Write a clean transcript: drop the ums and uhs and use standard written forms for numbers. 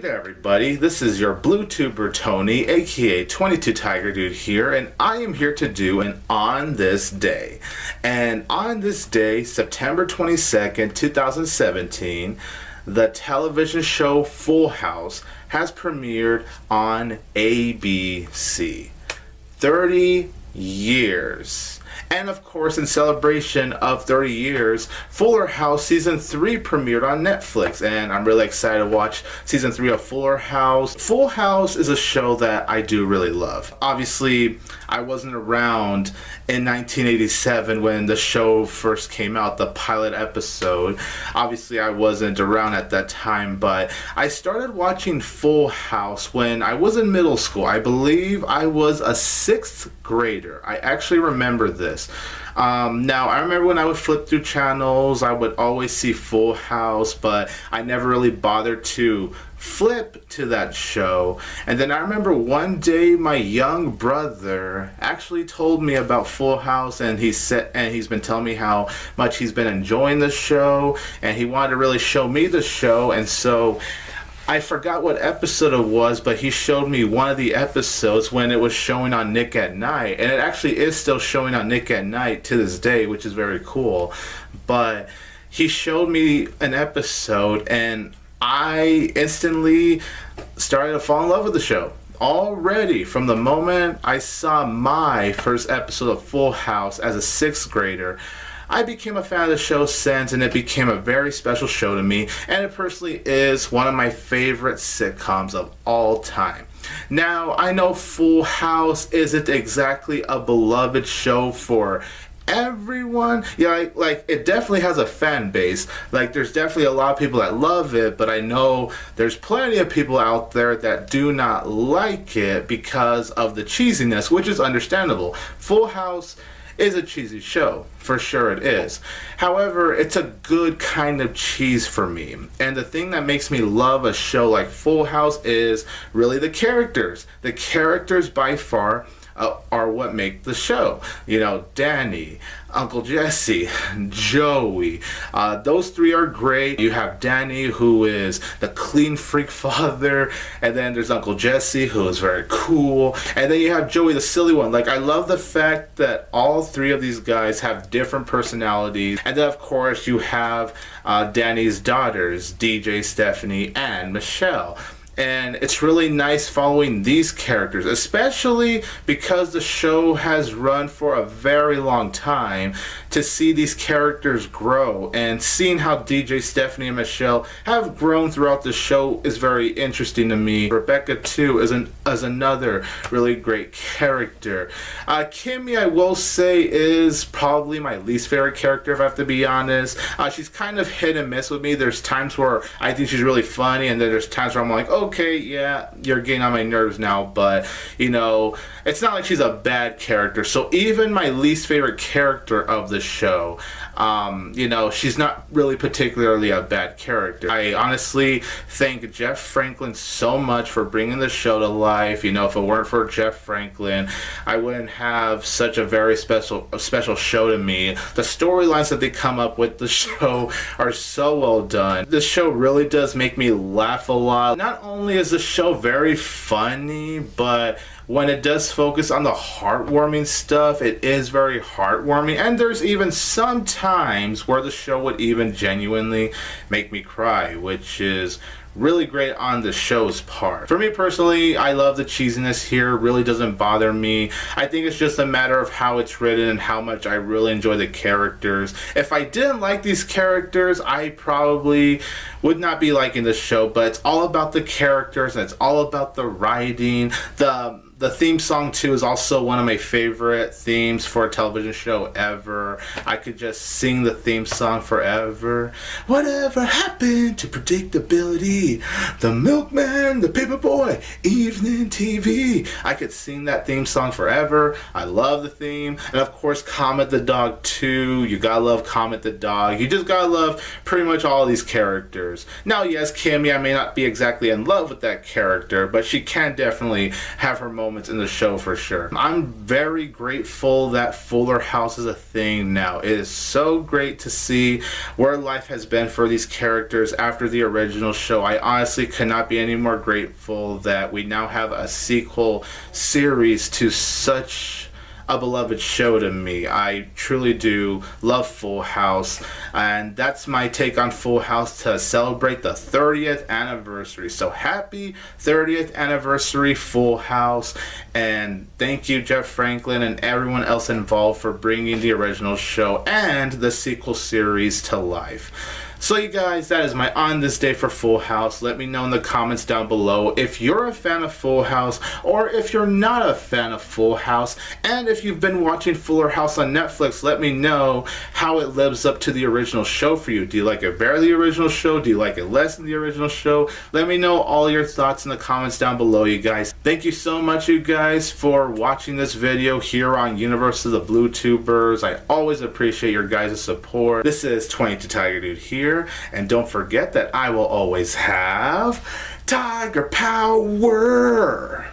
there everybody, this is your BluTuber Tony, aka 22 Tiger Dude here, and I am here to do an On This Day. And on this day, September 22nd, 2017, the television show Full House has premiered on ABC. 30 years. And of course, in celebration of 30 years, Fuller House Season 3 premiered on Netflix, and I'm really excited to watch Season 3 of Fuller House. Full House is a show that I do really love. Obviously, I wasn't around in 1987 when the show first came out, the pilot episode. Obviously, I wasn't around at that time, but I started watching Full House when I was in middle school. I believe I was a 6th grader. I actually remember this. Now, I remember when I would flip through channels, I would always see Full House, but I never really bothered to flip to that show. And then I remember one day my young brother actually told me about Full House, and he's been telling me how much he's been enjoying the show, and he wanted to really show me the show. And so I forgot what episode it was, but he showed me one of the episodes when it was showing on Nick at Night, and it actually is still showing on Nick at Night to this day, which is very cool. But he showed me an episode, and I instantly started to fall in love with the show. Already, from the moment I saw my first episode of Full House as a 6th grader, I became a fan of the show since, and it became a very special show to me, and it personally is one of my favorite sitcoms of all time. Now, I know Full House isn't exactly a beloved show for everyone. Yeah, like it definitely has a fan base. Like, there's definitely a lot of people that love it, but I know there's plenty of people out there that do not like it because of the cheesiness, which is understandable. Full House is a cheesy show, for sure it is. However, it's a good kind of cheese for me. And the thing that makes me love a show like Full House is really the characters. The characters by far are what make the show. You know, Danny, Uncle Jesse, Joey. Those three are great. You have Danny, who is the clean freak father, and then there's Uncle Jesse, who is very cool, and then you have Joey, the silly one. Like, I love the fact that all three of these guys have different personalities. And then of course you have Danny's daughters, DJ, Stephanie, and Michelle. And it's really nice following these characters, especially because the show has run for a very long time, to see these characters grow. And seeing how DJ, Stephanie, and Michelle have grown throughout the show is very interesting to me. Rebecca, too, is another really great character. Kimmy, I will say, is probably my least favorite character, if I have to be honest. She's kind of hit and miss with me. There's times where I think she's really funny, and then there's times where I'm like, okay, yeah, you're getting on my nerves now. But, you know, it's not like she's a bad character. So even my least favorite character of the show, you know, she's not really particularly a bad character. I honestly thank Jeff Franklin so much for bringing the show to life. You know, if it weren't for Jeff Franklin, I wouldn't have such a very special show to me. The storylines that they come up with the show are so well done. The show really does make me laugh a lot. Not only is the show very funny, but when it does focus on the heartwarming stuff, it is very heartwarming. And there's even some times where the show would even genuinely make me cry, which is really great on the show's part. For me personally, I love the cheesiness here. It really doesn't bother me. I think it's just a matter of how it's written and how much I really enjoy the characters. If I didn't like these characters, I probably would not be liking the show, but it's all about the characters, and it's all about the writing. The theme song, too, is also one of my favorite themes for a television show ever. I could just sing the theme song forever. Whatever happened to predictability? The milkman, the paperboy, evening TV. I could sing that theme song forever. I love the theme. And of course, Comet the dog, too. You gotta love Comet the dog. You just gotta love pretty much all of these characters. Now, yes, Kimmy, I may not be exactly in love with that character, but she can definitely have her moments moments in the show for sure. I'm very grateful that Fuller House is a thing now. It is so great to see where life has been for these characters after the original show. I honestly cannot be any more grateful that we now have a sequel series to such a beloved show to me. I truly do love Full House, and that's my take on Full House to celebrate the 30th anniversary. So happy 30th anniversary, Full House, and thank you, Jeff Franklin and everyone else involved for bringing the original show and the sequel series to life. So you guys, that is my On This Day for Full House. Let me know in the comments down below if you're a fan of Full House or if you're not a fan of Full House. And if you've been watching Fuller House on Netflix, let me know how it lives up to the original show for you. Do you like it better than the original show? Do you like it less than the original show? Let me know all your thoughts in the comments down below, you guys. Thank you so much, you guys, for watching this video here on Universe of the BluTubers. I always appreciate your guys' support. This is 22 Tiger Dude here. And don't forget that I will always have Tiger Power!